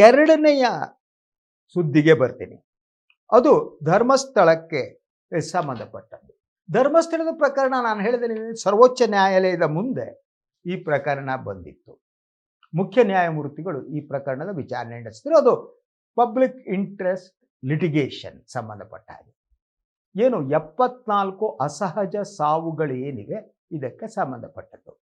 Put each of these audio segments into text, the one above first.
ಎರಡನೆಯ ಸುದ್ದಿಗೆ ಬರ್ತೀನಿ. ಅದು ಧರ್ಮಸ್ಥಳಕ್ಕೆ ಸಂಬಂಧಪಟ್ಟದ್ದು. ಧರ್ಮಸ್ಥಳದ ಪ್ರಕರಣ ನಾನು ಹೇಳಿದೆ, ಸರ್ವೋಚ್ಚ ನ್ಯಾಯಾಲಯದ ಮುಂದೆ ಈ ಪ್ರಕರಣ ಬಂದಿತ್ತು. ಮುಖ್ಯ ನ್ಯಾಯಮೂರ್ತಿಗಳು ಈ ಪ್ರಕರಣದ ವಿಚಾರಣೆ ನಡೆಸಿದ್ರು. ಅದು ಪಬ್ಲಿಕ್ ಇಂಟ್ರೆಸ್ಟ್ ಲಿಟಿಗೇಷನ್ ಸಂಬಂಧಪಟ್ಟ ಹಾಗೆ. ಏನು 74 ಅಸಹಜ ಸಾವುಗಳು ಏನಿವೆ ಇದಕ್ಕೆ ಸಂಬಂಧಪಟ್ಟದ್ದು.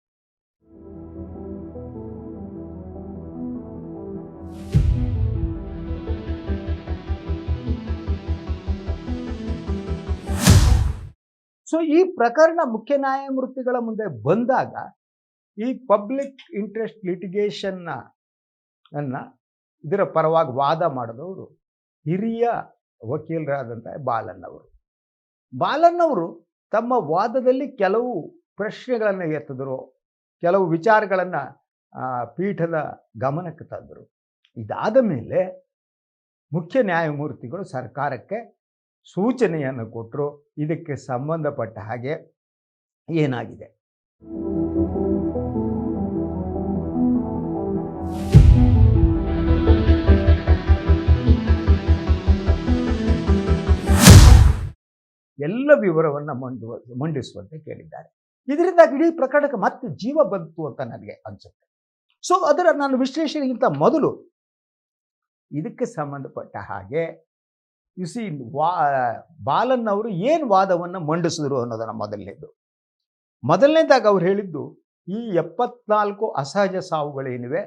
ಸೊ ಈ ಪ್ರಕರಣ ಮುಖ್ಯ ನ್ಯಾಯಮೂರ್ತಿಗಳ ಮುಂದೆ ಬಂದಾಗ ಈ ಪಬ್ಲಿಕ್ ಇಂಟ್ರೆಸ್ಟ್ ಲಿಟಿಗೇಷನ್ ಇದರ ಪರವಾಗಿ ವಾದ ಮಾಡಿದವರು ಹಿರಿಯ ವಕೀಲರಾದಂಥ ಬಾಲನ್ ಅವರು ತಮ್ಮ ವಾದದಲ್ಲಿ ಕೆಲವು ಪ್ರಶ್ನೆಗಳನ್ನು ಎತ್ತಿದ್ರು, ಕೆಲವು ವಿಚಾರಗಳನ್ನು ಪೀಠದ ಗಮನಕ್ಕೆ ತಂದರು. ಇದಾದ ಮೇಲೆ ಮುಖ್ಯ ನ್ಯಾಯಮೂರ್ತಿಗಳು ಸರ್ಕಾರಕ್ಕೆ ಸೂಚನೆಯನ್ನು ಕೊಟ್ಟರು. ಇದಕ್ಕೆ ಸಂಬಂಧಪಟ್ಟ ಹಾಗೆ ಏನಾಗಿದೆ, ಎಲ್ಲ ವಿವರವನ್ನು ಮಂಡಿಸುವಂತೆ ಕೇಳಿದ್ದಾರೆ. ಇದರಿಂದ ಇಡೀ ಪ್ರಕರಣಕ್ಕೆ ಮತ್ತೆ ಜೀವ ಬಂತು ಅಂತ ನನಗೆ ಅನಿಸುತ್ತೆ. ಸೊ ಅದರ ನಾನು ವಿಶ್ಲೇಷಣೆಗಿಂತ ಮೊದಲು ಇದಕ್ಕೆ ಸಂಬಂಧಪಟ್ಟ ಹಾಗೆ ಬಾಲನ್ ಅವರು ಏನು ವಾದವನ್ನು ಮಂಡಿಸಿದ್ರು ಅನ್ನೋದನ್ನು ಮೊದಲನೇದಾಗಿ ಅವ್ರು ಹೇಳಿದ್ದು, ಈ 74 ಅಸಹಜ ಸಾವುಗಳೇನಿವೆ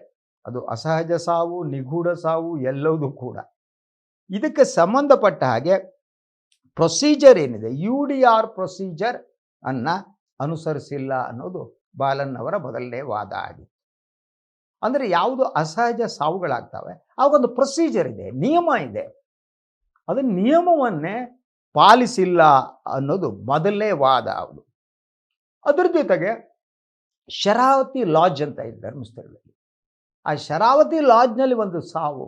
ಅದು ಅಸಹಜ ಸಾವು, ನಿಗೂಢ ಸಾವು ಎಲ್ಲವೂ ಕೂಡ ಇದಕ್ಕೆ ಸಂಬಂಧಪಟ್ಟ ಹಾಗೆ ಪ್ರೊಸೀಜರ್ ಏನಿದೆ UDR ಪ್ರೊಸೀಜರ್ ಅನುಸರಿಸಿಲ್ಲ ಅನ್ನೋದು ಬಾಲನ್ ಅವರ ಮೊದಲನೇ ವಾದ ಆಗಿತ್ತು. ಅಂದರೆ ಯಾವುದು ಅಸಹಜ ಸಾವುಗಳಾಗ್ತವೆ ಆಗೊಂದು ಪ್ರೊಸೀಜರ್ ಇದೆ, ನಿಯಮ ಇದೆ, ಅದು ನಿಯಮವನ್ನೇ ಪಾಲಿಸಿಲ್ಲ ಅನ್ನೋದು ಮೊದಲನೇ ವಾದ ಅವರು. ಅದರ ಜೊತೆಗೆ ಶರಾವತಿ ಲಾಡ್ಜ್ ಅಂತ ಇದೆ ಧರ್ಮಸ್ಥಳದಲ್ಲಿ. ಆ ಶರಾವತಿ ಲಾಡ್ಜ್ನಲ್ಲಿ ಒಂದು ಸಾವು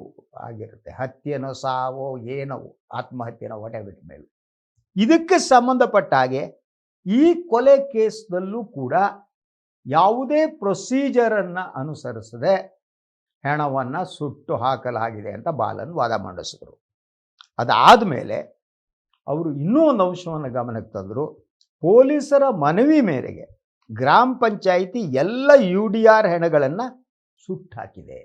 ಆಗಿರುತ್ತೆ, ಹತ್ಯೆನೋ ಸಾವೋ ಏನೋ ಆತ್ಮಹತ್ಯೆನೋ ಹೊಟ್ಟೆ ಮೇಲೆ. ಇದಕ್ಕೆ ಸಂಬಂಧಪಟ್ಟ ಹಾಗೆ ಈ ಕೊಲೆ ಕೇಸ್ನಲ್ಲೂ ಕೂಡ ಯಾವುದೇ ಪ್ರೊಸೀಜರನ್ನು ಅನುಸರಿಸದೆ ಹೆಣವನ್ನು ಸುಟ್ಟು ಹಾಕಲಾಗಿದೆ ಅಂತ ಬಾಲನ್ ವಾದ ಮಂಡಿಸಿದ್ರು. ಅದಾದ ಮೇಲೆ ಅವರು ಇನ್ನೂ ಒಂದು ಅಂಶವನ್ನು ಗಮನಕ್ಕೆ ತಂದರು. ಪೊಲೀಸರ ಮನವಿ ಮೇರೆಗೆ ಗ್ರಾಮ ಪಂಚಾಯಿತಿ ಎಲ್ಲ UDR ಹೆಣಗಳನ್ನು ಸುಟ್ಟಾಕಿದೆ.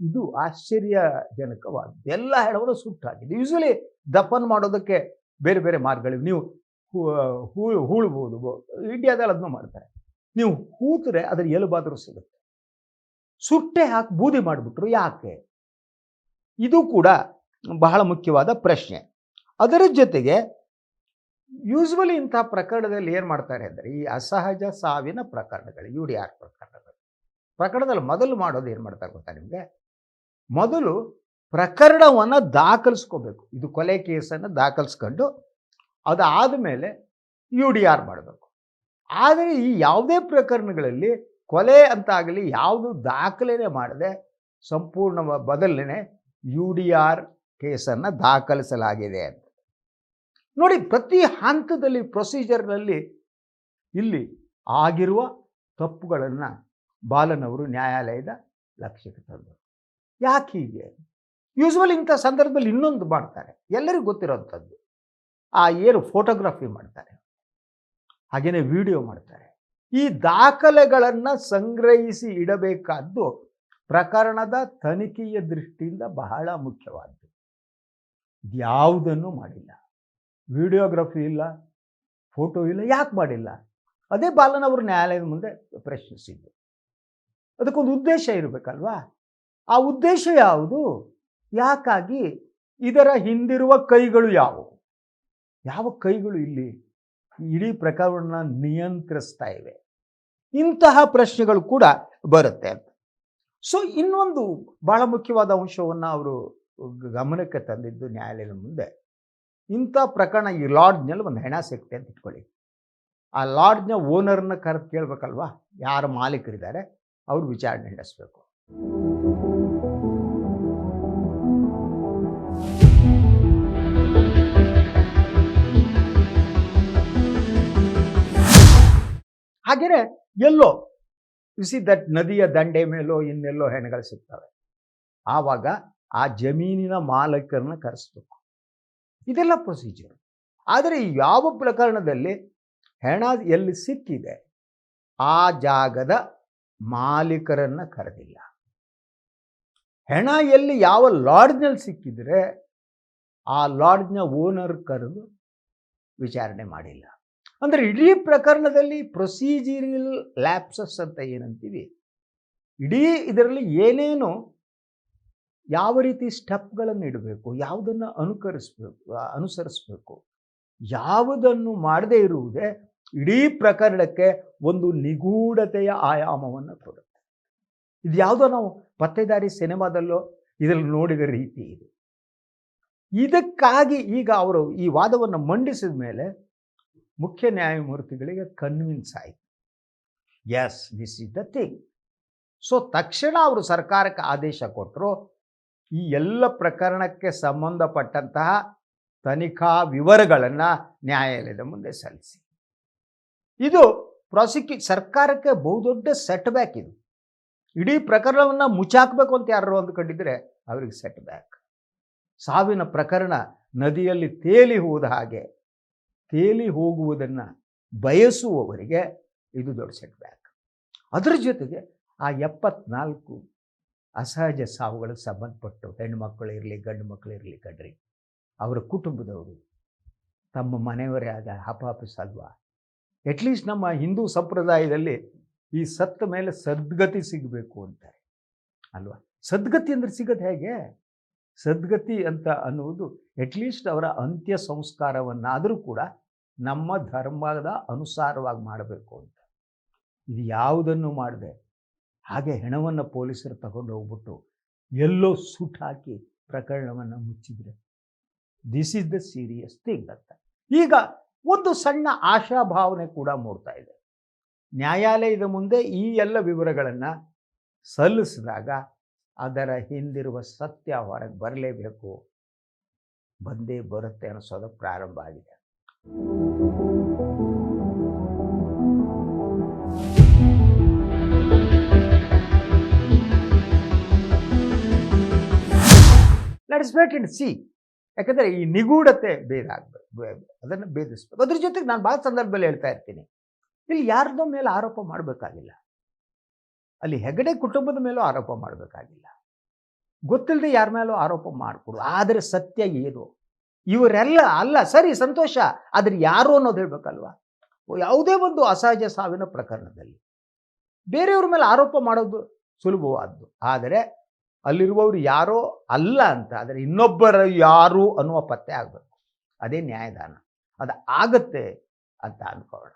ಇದು ಆಶ್ಚರ್ಯಜನಕವಾದ. ಎಲ್ಲ ಹೆಣವನ್ನು ಸುಟ್ಟಾಕಿದೆ. ಯೂಶಲಿ ದಫನ್ ಮಾಡೋದಕ್ಕೆ ಬೇರೆ ಬೇರೆ ಮಾರ್ಗಗಳಿವೆ. ನೀವು ಹೂಳ್ಬೋದು, ಇಂಡಿಯಾದಲ್ಲಿ ಅದನ್ನು ಮಾಡ್ತಾರೆ. ನೀವು ಹೂತರೆ ಅದರ ಎಲುಬಾದರೂ ಸಿಗುತ್ತೆ. ಸುಟ್ಟೆ ಹಾಕಿ ಬೂದಿ ಮಾಡಿಬಿಟ್ರು ಯಾಕೆ? ಇದು ಕೂಡ ಬಹಳ ಮುಖ್ಯವಾದ ಪ್ರಶ್ನೆ. ಅದರ ಜೊತೆಗೆ ಯೂಶ್ವಲಿ ಇಂತಹ ಪ್ರಕರಣದಲ್ಲಿ ಏನು ಮಾಡ್ತಾರೆ ಅಂದರೆ, ಈ ಅಸಹಜ ಸಾವಿನ ಪ್ರಕರಣಗಳು UDR ಪ್ರಕರಣದಲ್ಲಿ ಮೊದಲು ಮಾಡೋದು ಏನು ಮಾಡ್ತಾರೆ ಗೊತ್ತಾ ನಿಮಗೆ? ಮೊದಲು ಪ್ರಕರಣವನ್ನು ದಾಖಲಿಸ್ಕೋಬೇಕು. ಇದು ಕೊಲೆ ಕೇಸನ್ನು ದಾಖಲಿಸ್ಕೊಂಡು ಅದಾದ ಮೇಲೆ UDR ಮಾಡಬೇಕು. ಆದರೆ ಈ ಯಾವುದೇ ಪ್ರಕರಣಗಳಲ್ಲಿ ಕೊಲೆ ಅಂತಾಗಲಿ ಯಾವುದು ದಾಖಲೆನೇ ಮಾಡದೆ ಸಂಪೂರ್ಣ ಬದಲನೆ UDR ಕೇಸನ್ನು ದಾಖಲಿಸಲಾಗಿದೆ ಅಂತ ನೋಡಿ. ಪ್ರತಿ ಹಂತದಲ್ಲಿ ಪ್ರೊಸೀಜರ್ನಲ್ಲಿ ಇಲ್ಲಿ ಆಗಿರುವ ತಪ್ಪುಗಳನ್ನು ಬಾಲನ್ ಅವರು ನ್ಯಾಯಾಲಯದ ಲಕ್ಷ್ಯಕ್ಕೆ ತಂದರು. ಯಾಕೆ ಹೀಗೆ? ಯೂಶ್ವಲಿ ಇಂಥ ಸಂದರ್ಭದಲ್ಲಿ ಇನ್ನೊಂದು ಮಾಡ್ತಾರೆ, ಎಲ್ಲರಿಗೂ ಗೊತ್ತಿರೋಂಥದ್ದು. ಏನು ಫೋಟೋಗ್ರಫಿ ಮಾಡ್ತಾರೆ, ಹಾಗೆಯೇ ವಿಡಿಯೋ ಮಾಡ್ತಾರೆ. ಈ ದಾಖಲೆಗಳನ್ನು ಸಂಗ್ರಹಿಸಿ ಇಡಬೇಕಾದ್ದು ಪ್ರಕರಣದ ತನಿಖೆಯ ದೃಷ್ಟಿಯಿಂದ ಬಹಳ ಮುಖ್ಯವಾದ್ದು. ಯಾವುದನ್ನು ಮಾಡಿಲ್ಲ, ವಿಡಿಯೋಗ್ರಫಿ ಇಲ್ಲ, ಫೋಟೋ ಇಲ್ಲ. ಯಾಕೆ ಮಾಡಿಲ್ಲ? ಅದೇ ಬಾಲನ್ ಅವರು ನ್ಯಾಯಾಲಯದ ಮುಂದೆ ಪ್ರಶ್ನಿಸಿದ್ದು. ಅದಕ್ಕೊಂದು ಉದ್ದೇಶ ಇರಬೇಕಲ್ವಾ? ಆ ಉದ್ದೇಶ ಯಾವುದು? ಯಾಕಾಗಿ ಇದರ ಹಿಂದಿರುವ ಕೈಗಳು ಯಾವುವು? ಯಾವ ಕೈಗಳು ಇಲ್ಲಿ ಇಡೀ ಪ್ರಕರಣವನ್ನು ನಿಯಂತ್ರಿಸ್ತಾ ಇವೆ? ಇಂತಹ ಪ್ರಶ್ನೆಗಳು ಕೂಡ ಬರುತ್ತೆ ಅಂತ. ಸೊ ಇನ್ನೊಂದು ಬಹಳ ಮುಖ್ಯವಾದ ಅಂಶವನ್ನು ಅವರು ಗಮನಕ್ಕೆ ತಂದಿದ್ದು ನ್ಯಾಯಾಲಯದ ಮುಂದೆ, ಇಂಥ ಪ್ರಕರಣ ಈ ಲಾಡ್ಜ್ನಲ್ಲಿ ಒಂದು ಹೆಣ ಸಿಕ್ತೆ ಅಂತ ಇಟ್ಕೊಳ್ಳಿ. ಆ ಲಾಡ್ಜ್ನ ಓನರ್ನ ಕರೆದು ಕೇಳಬೇಕಲ್ವಾ, ಯಾರು ಮಾಲೀಕರಿದ್ದಾರೆ ಅವರು ವಿಚಾರಣೆ ನಡೆಸಬೇಕು. ಹಾಗೆಯೇ ಎಲ್ಲೋ ದಟ್ ನದಿಯ ದಂಡೆ ಮೇಲೋ ಇನ್ನೆಲ್ಲೋ ಹೆಣಗಳು ಸಿಗ್ತವೆ. ಆವಾಗ ಆ ಜಮೀನಿನ ಮಾಲೀಕರನ್ನ ಕರೆಸ್ಬೇಕು. ಇದೆಲ್ಲ ಪ್ರೊಸೀಜರ್. ಆದರೆ ಯಾವ ಪ್ರಕರಣದಲ್ಲಿ ಹೆಣ ಎಲ್ಲಿ ಸಿಕ್ಕಿದೆ ಆ ಜಾಗದ ಮಾಲೀಕರನ್ನ ಕರೆದಿಲ್ಲ. ಹೆಣ ಎಲ್ಲಿ ಯಾವ ಲಾಡ್ಜ್ನಲ್ಲಿ ಸಿಕ್ಕಿದ್ರೆ ಆ ಲಾಡ್ಜ್ನ ಓನರ್ ಕರೆದು ವಿಚಾರಣೆ ಮಾಡಿಲ್ಲ. ಅಂದರೆ ಇಡೀ ಪ್ರಕರಣದಲ್ಲಿ ಪ್ರೊಸೀಜರಲ್ ಲ್ಯಾಪ್ಸಸ್ ಅಂತ ಏನಂತೀವಿ, ಇಡೀ ಇದರಲ್ಲಿ ಏನೇನು ಯಾವ ರೀತಿ ಸ್ಟೆಪ್ಗಳನ್ನು ಇಡಬೇಕು, ಯಾವುದನ್ನು ಅನುಸರಿಸಬೇಕು, ಯಾವುದನ್ನು ಮಾಡದೇ ಇರುವುದೇ ಇಡೀ ಪ್ರಕರಣಕ್ಕೆ ಒಂದು ನಿಗೂಢತೆಯ ಆಯಾಮವನ್ನು ಕೊಡುತ್ತೆ. ಇದು ಯಾವುದೋ ನಾವು ಪತ್ತೆದಾರಿ ಸಿನಿಮಾದಲ್ಲೋ ಇದರಲ್ಲಿ ನೋಡಿದ ರೀತಿ ಇದು. ಇದಕ್ಕಾಗಿ ಈಗ ಅವರು ಈ ವಾದವನ್ನು ಮಂಡಿಸಿದ ಮೇಲೆ ಮುಖ್ಯ ನ್ಯಾಯಮೂರ್ತಿಗಳಿಗೆ ಕನ್ವಿನ್ಸ್ ಆಯಿತು, yes this is the thing. So ತಕ್ಷಣ ಅವರು ಸರ್ಕಾರಕ್ಕೆ ಆದೇಶ ಕೊಟ್ಟರು, ಈ ಎಲ್ಲ ಪ್ರಕರಣಕ್ಕೆ ಸಂಬಂಧಪಟ್ಟಂತಹ ತನಿಖಾ ವಿವರಗಳನ್ನು ನ್ಯಾಯಾಲಯದ ಮುಂದೆ ಸಲ್ಲಿಸಿ. ಇದು ಸರ್ಕಾರಕ್ಕೆ ಬಹುದೊಡ್ಡ ಸೆಟ್ ಬ್ಯಾಕ್. ಇದು ಇಡೀ ಪ್ರಕರಣವನ್ನು ಮುಚ್ಚಾಕಬೇಕು ಅಂತ ಯಾರು ಅಂದ್ಕೊಂಡಿದ್ರೆ ಅವರಿಗೆ ಸೆಟ್ ಬ್ಯಾಕ್. ಸಾವಿನ ಪ್ರಕರಣ ನದಿಯಲ್ಲಿ ತೇಲಿ ಹೋದ ಹಾಗೆ ತೇಲಿ ಹೋಗುವುದನ್ನು ಬಯಸುವವರಿಗೆ ಇದು ದೊಡ್ಡ ಸೆಟ್ ಬ್ಯಾಕ್. ಅದರ ಜೊತೆಗೆ ಆ 74 ಅಸಹಜ ಸಾವುಗಳಿಗೆ ಸಂಬಂಧಪಟ್ಟು ಹೆಣ್ಣುಮಕ್ಕಳು ಇರಲಿ ಗಂಡು ಮಕ್ಕಳು ಇರಲಿ ಕಡ್ರಿ, ಅವರ ಕುಟುಂಬದವರು ತಮ್ಮ ಮನೆಯವರೇ ಆದ ಹಪಾಪಿಸಲ್ವಾ? ಅಟ್ಲೀಸ್ಟ್ ನಮ್ಮ ಹಿಂದೂ ಸಂಪ್ರದಾಯದಲ್ಲಿ ಈ ಸತ್ತ ಮೇಲೆ ಸದ್ಗತಿ ಸಿಗಬೇಕು ಅಂತಾರೆ ಅಲ್ವಾ? ಸದ್ಗತಿ ಅಂದರೆ ಸಿಗೋದು ಹೇಗೆ? ಸದ್ಗತಿ ಅಂತ ಅನ್ನುವುದು ಅಟ್ಲೀಸ್ಟ್ ಅವರ ಅಂತ್ಯ ಸಂಸ್ಕಾರವನ್ನಾದರೂ ಕೂಡ ನಮ್ಮ ಧರ್ಮದ ಅನುಸಾರವಾಗಿ ಮಾಡಬೇಕು ಅಂತ. ಇದು ಯಾವುದನ್ನು ಮಾಡದೆ ಹಾಗೆ ಹೆಣವನ್ನು ಪೊಲೀಸರು ತಗೊಂಡು ಹೋಗ್ಬಿಟ್ಟು ಎಲ್ಲೋ ಸುಟ್ಟು ಹಾಕಿ ಪ್ರಕರಣವನ್ನು ಮುಚ್ಚಿದರೆ this is the serious thing ಅಂತ. ಈಗ ಒಂದು ಸಣ್ಣ ಆಶಾಭಾವನೆ ಕೂಡ ಮೂಡ್ತಾ ಇದೆ. ನ್ಯಾಯಾಲಯದ ಮುಂದೆ ಈ ಎಲ್ಲ ವಿವರಗಳನ್ನು ಸಲ್ಲಿಸಿದಾಗ ಅದರ ಹಿಂದಿರುವ ಸತ್ಯ ಹೊರಗೆ ಬರಲೇಬೇಕು, ಬಂದೇ ಬರುತ್ತೆ ಅನ್ನಿಸೋದು ಪ್ರಾರಂಭ ಆಗಿದೆ. Let's wait and see. ಯಾಕಂದರೆ ಈ ನಿಗೂಢತೆ ಭೇದ ಆಗಬೇಕು, ಅದನ್ನು ಭೇದಿಸ್ಬೇಕು. ಅದ್ರ ಜೊತೆಗೆ ನಾನು ಭಾಳ ಸಂದರ್ಭದಲ್ಲಿ ಹೇಳ್ತಾ ಇರ್ತೀನಿ, ಇಲ್ಲಿ ಯಾರ್ದೋ ಮೇಲೆ ಆರೋಪ ಮಾಡಬೇಕಾಗಿಲ್ಲ, ಅಲ್ಲಿ ಹೆಗಡೆ ಕುಟುಂಬದ ಮೇಲೂ ಆರೋಪ ಮಾಡಬೇಕಾಗಿಲ್ಲ, ಗೊತ್ತಿಲ್ಲದೆ ಯಾರ ಮೇಲೂ ಆರೋಪ ಮಾಡಿಕೊಡು. ಆದರೆ ಸತ್ಯ ಏನು? ಇವರೆಲ್ಲ ಅಲ್ಲ, ಸರಿ ಸಂತೋಷ, ಆದರೆ ಯಾರು ಅನ್ನೋದು ಹೇಳಬೇಕಲ್ವ? ಯಾವುದೇ ಒಂದು ಅಸಹಜ ಸಾವಿನ ಪ್ರಕರಣದಲ್ಲಿ ಬೇರೆಯವ್ರ ಮೇಲೆ ಆರೋಪ ಮಾಡೋದು ಸುಲಭವಾದ್ದು, ಆದರೆ ಅಲ್ಲಿರುವವರು ಯಾರೋ ಅಲ್ಲ ಅಂತ ಆದರೆ ಇನ್ನೊಬ್ಬರು ಯಾರು ಅನ್ನುವ ಪತ್ತೆ ಆಗಬೇಕು. ಅದೇ ನ್ಯಾಯದಾನ. ಅದು ಆಗತ್ತೆ ಅಂತ ಅಂದ್ಕೊಳ್ಳೋಣ.